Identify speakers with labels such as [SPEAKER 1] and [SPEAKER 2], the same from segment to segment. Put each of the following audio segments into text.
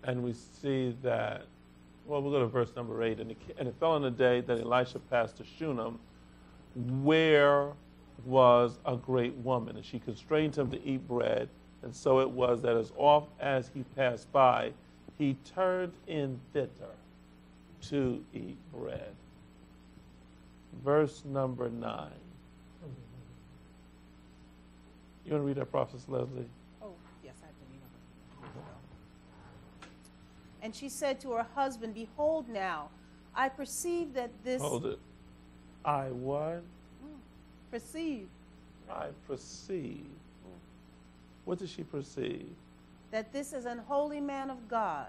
[SPEAKER 1] And we see that, well, we'll go to verse number 8. And it fell on the day that Elisha passed to Shunem, where was a great woman, and she constrained him to eat bread. And so it was that as oft as he passed by, he turned in thither to eat bread. Verse number 9. You want to read that, Prophetess Leslie?
[SPEAKER 2] Oh, yes, I have to read it. And she said to her husband, behold now, I perceive that this...
[SPEAKER 1] Hold it. I what?
[SPEAKER 2] Perceive.
[SPEAKER 1] I perceive. What does she perceive?
[SPEAKER 2] That this is an holy man of God,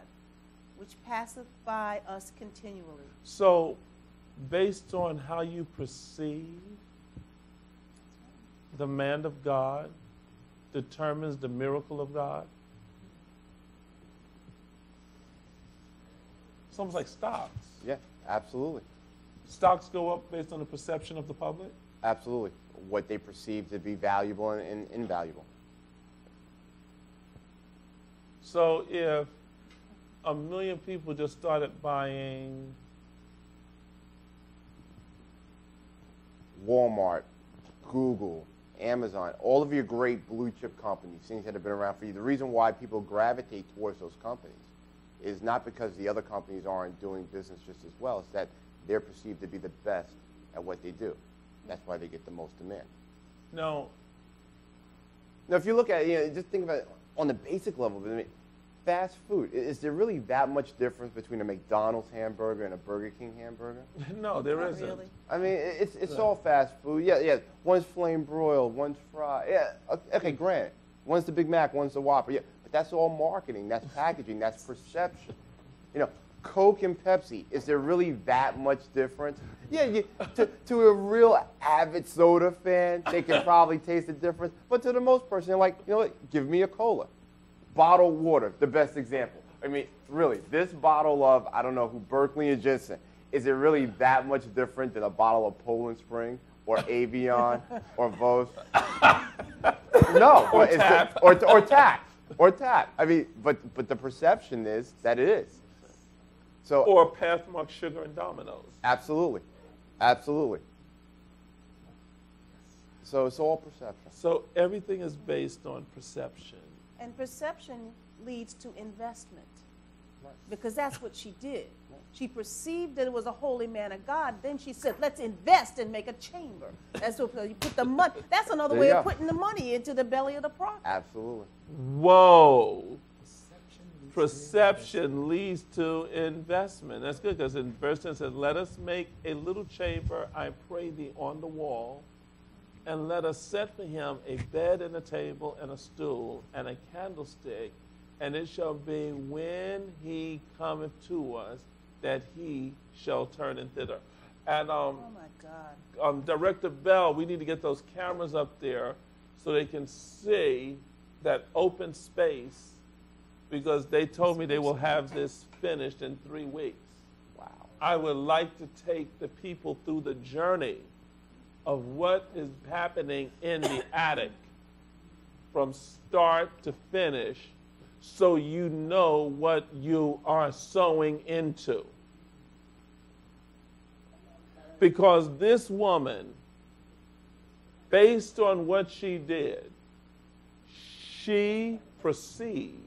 [SPEAKER 2] which passeth by us continually.
[SPEAKER 1] So, based on how you perceive the man of God determines the miracle of God. It's almost like stocks.
[SPEAKER 3] Yeah, absolutely.
[SPEAKER 1] Stocks go up based on the perception of the public?
[SPEAKER 3] Absolutely. What they perceive to be valuable and invaluable.
[SPEAKER 1] So if 1 million people just started buying
[SPEAKER 3] Walmart, Google, Amazon, all of your great blue chip companies, things that have been around for you, the reason why people gravitate towards those companies is not because the other companies aren't doing business just as well, it's that they're perceived to be the best at what they do. That's why they get the most demand.
[SPEAKER 1] No.
[SPEAKER 3] Now, if you look at it, just think about it on the basic level. I mean, fast food, is there really that much difference between a McDonald's hamburger and a Burger King hamburger?
[SPEAKER 1] No, there
[SPEAKER 2] Not
[SPEAKER 1] isn't.
[SPEAKER 2] really.
[SPEAKER 3] I mean, it's all fast food. Yeah. One's flame broiled, one's fried. Yeah, okay, granted. One's the Big Mac, one's the Whopper. Yeah, but that's all marketing. That's packaging. That's perception. Coke and Pepsi, is there really that much difference? Yeah, to a real avid soda fan, they can probably taste the difference. But to the most person, they're like, what, give me a cola. Bottled water, the best example. I mean, really, this bottle of, I don't know who, Berkeley and Jensen, is it really that much different than a bottle of Poland Spring or Avion or Vos? No.
[SPEAKER 1] Or Tap.
[SPEAKER 3] Or Tap. I mean, but the perception is that it is. So,
[SPEAKER 1] Or Pathmark Sugar and Domino's.
[SPEAKER 3] Absolutely. So it's all perception.
[SPEAKER 1] So everything is based on perception.
[SPEAKER 2] And perception leads to investment. Because that's what she did. She perceived that it was a holy man of God. Then she said, let's invest and make a chamber. That's what you put the money. That's another
[SPEAKER 3] There
[SPEAKER 2] way
[SPEAKER 3] you
[SPEAKER 2] of
[SPEAKER 3] go.
[SPEAKER 2] putting the money into the belly of the prophet.
[SPEAKER 3] Absolutely.
[SPEAKER 1] Whoa. Perception leads to investment. That's good, because in verse 10 it says, let us make a little chamber, I pray thee, on the wall, and let us set for him a bed and a table and a stool and a candlestick, and it shall be when he cometh to us that he shall turn in thither. And
[SPEAKER 2] Oh my God.
[SPEAKER 1] Director Bell, we need to get those cameras up there so they can see that open space, because they told me they will have this finished in 3 weeks.
[SPEAKER 3] Wow.
[SPEAKER 1] I would like to take the people through the journey of what is happening in the attic from start to finish, so you know what you are sowing into. Because this woman, based on what she did, she perceived.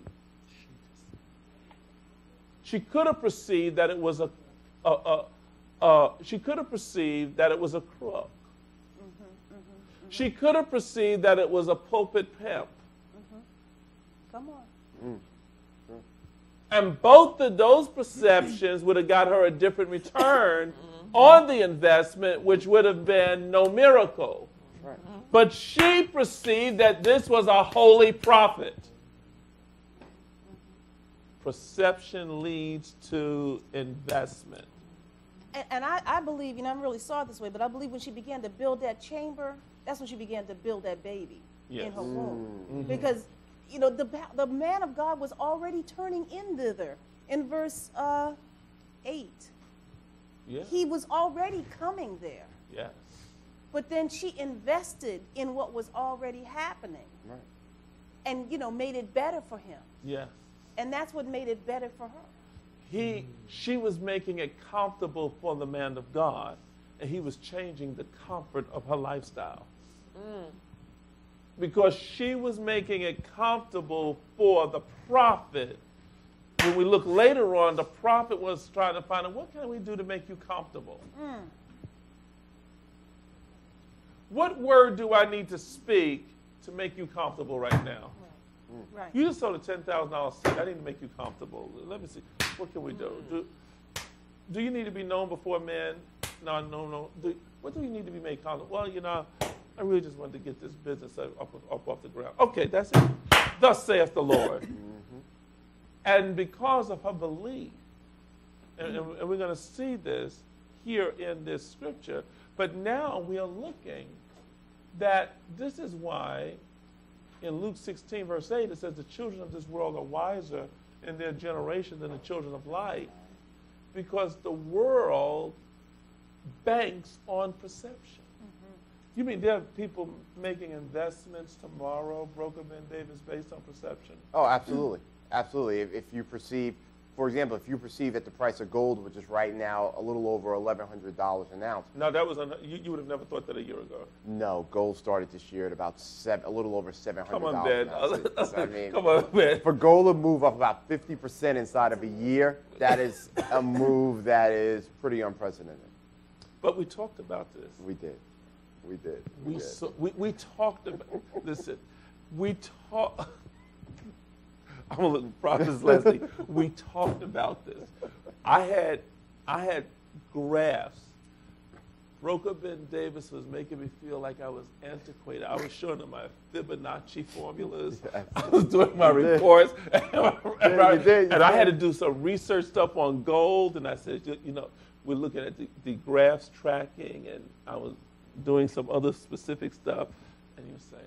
[SPEAKER 1] She could have perceived that it was she could have perceived that it was a crook. She could have perceived that it was a pulpit pimp.
[SPEAKER 2] Come on.
[SPEAKER 1] And both of those perceptions would have got her a different return on the investment, which would have been no miracle.
[SPEAKER 3] Right.
[SPEAKER 1] But she perceived that this was a holy prophet. Perception leads to investment.
[SPEAKER 2] And I believe, I really saw it this way, but I believe when she began to build that chamber, that's when she began to build that baby in her womb. Because, the man of God was already turning in thither. In verse 8,
[SPEAKER 1] Yeah.
[SPEAKER 2] he was already coming there.
[SPEAKER 1] Yes.
[SPEAKER 2] But then she invested in what was already happening
[SPEAKER 3] Right.
[SPEAKER 2] and, made it better for him.
[SPEAKER 1] Yes.
[SPEAKER 2] And that's what made it better for her.
[SPEAKER 1] She was making it comfortable for the man of God, and he was changing the comfort of her lifestyle. Because she was making it comfortable for the prophet. When we look later on, the prophet was trying to find out, what can we do to make you comfortable? What word do I need to speak to make you comfortable right now?
[SPEAKER 2] Right.
[SPEAKER 1] You just sold a $10,000 seat. I need to make you comfortable. Let me see. What can we do? Do you need to be known before men? No. What do you need to be made comfortable? Well, you know, I really just wanted to get this business up off the ground. Okay, that's it. Thus saith the Lord. And because of her belief, and we're going to see this here in this scripture, but now we are looking that this is why in Luke 16, verse 8, it says the children of this world are wiser in their generation than the children of light, because the world banks on perception. You mean there are people making investments tomorrow, Broker Ben Davis, based on perception?
[SPEAKER 3] Oh, absolutely. Absolutely. If you perceive, for example, if you perceive that the price of gold, which is right now a little over $1,100 an ounce.
[SPEAKER 1] No, that was you would have never thought that a year ago.
[SPEAKER 3] No, gold started this year at about a little over $700.
[SPEAKER 1] Come on, Ben.
[SPEAKER 3] I mean,
[SPEAKER 1] come on, Ben.
[SPEAKER 3] For gold to move up about 50% inside of a year, that is a move that is pretty unprecedented.
[SPEAKER 1] But we talked about this.
[SPEAKER 3] We did.
[SPEAKER 1] We talked about. Listen, we talked. I'm gonna look at Prophet Leslie. We talked about this. I had graphs. Broker Ben Davis was making me feel like I was antiquated. I was showing him my Fibonacci formulas. I was doing my reports, and I had to do some research stuff on gold. And I said, you know, we're looking at the graphs tracking, and I was doing some other specific stuff. And he was saying,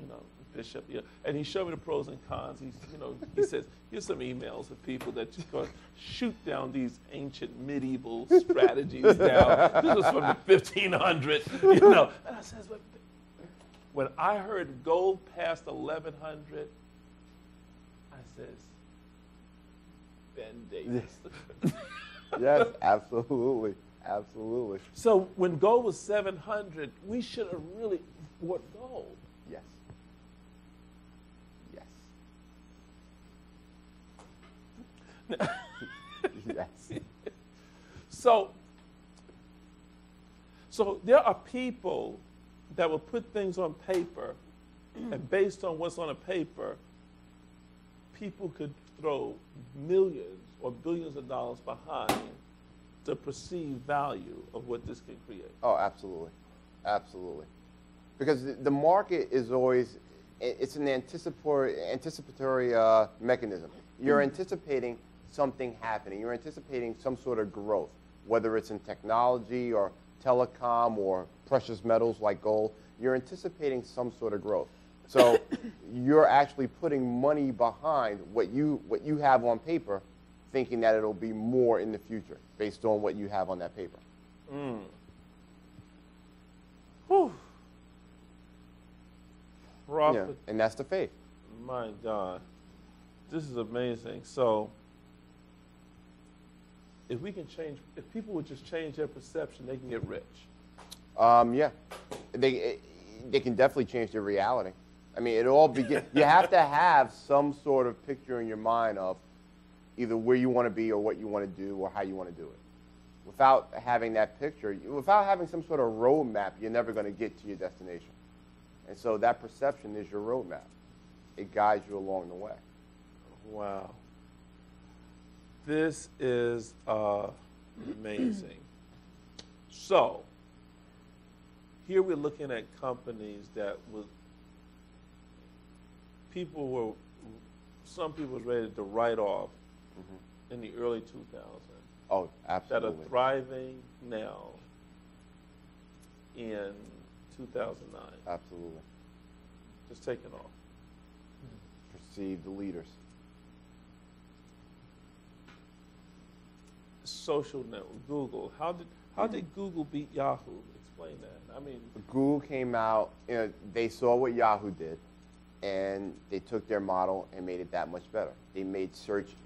[SPEAKER 1] you know, Bishop, yeah. And he showed me the pros and cons. He says, here's some emails of people that just go shoot down these ancient medieval strategies down. This was from the 1500s, you know. And I says, when I heard gold past 1100, I says, Ben Davis.
[SPEAKER 3] Yes, absolutely. Absolutely.
[SPEAKER 1] So when gold was 700, we should have really bought gold.
[SPEAKER 3] Yes. Yes.
[SPEAKER 1] So there are people that will put things on paper, and based on what's on a paper, people could throw millions or billions of dollars behind the perceived value of what this can create.
[SPEAKER 3] Oh, absolutely. Absolutely. Because the market is always, it's an anticipatory mechanism. You're anticipating something happening. You're anticipating some sort of growth, whether it's in technology or telecom or precious metals like gold. You're anticipating some sort of growth. So you're actually putting money behind what you have on paper, thinking that it'll be more in the future based on what you have on that paper.
[SPEAKER 1] Whew.
[SPEAKER 3] Yeah, and that's the faith.
[SPEAKER 1] My God. This is amazing. So if people would just change their perception, they can get rich.
[SPEAKER 3] Yeah, they can definitely change their reality. I mean, it all begins. You have to have some sort of picture in your mind of either where you want to be or what you want to do or how you want to do it. Without having that picture, without having some sort of roadmap, you're never going to get to your destination. And so that perception is your roadmap. It guides you along the way.
[SPEAKER 1] Wow. This is amazing. So, here we're looking at companies that some people were ready to write off in the early 2000s.
[SPEAKER 3] Oh, absolutely.
[SPEAKER 1] That are thriving now in 2009.
[SPEAKER 3] Absolutely.
[SPEAKER 1] Just taking off.
[SPEAKER 3] Perceive the leaders.
[SPEAKER 1] Social network, Google. How did Google beat Yahoo? Explain that. I mean,
[SPEAKER 3] Google came out, they saw what Yahoo did, and they took their model and made it that much better. they made search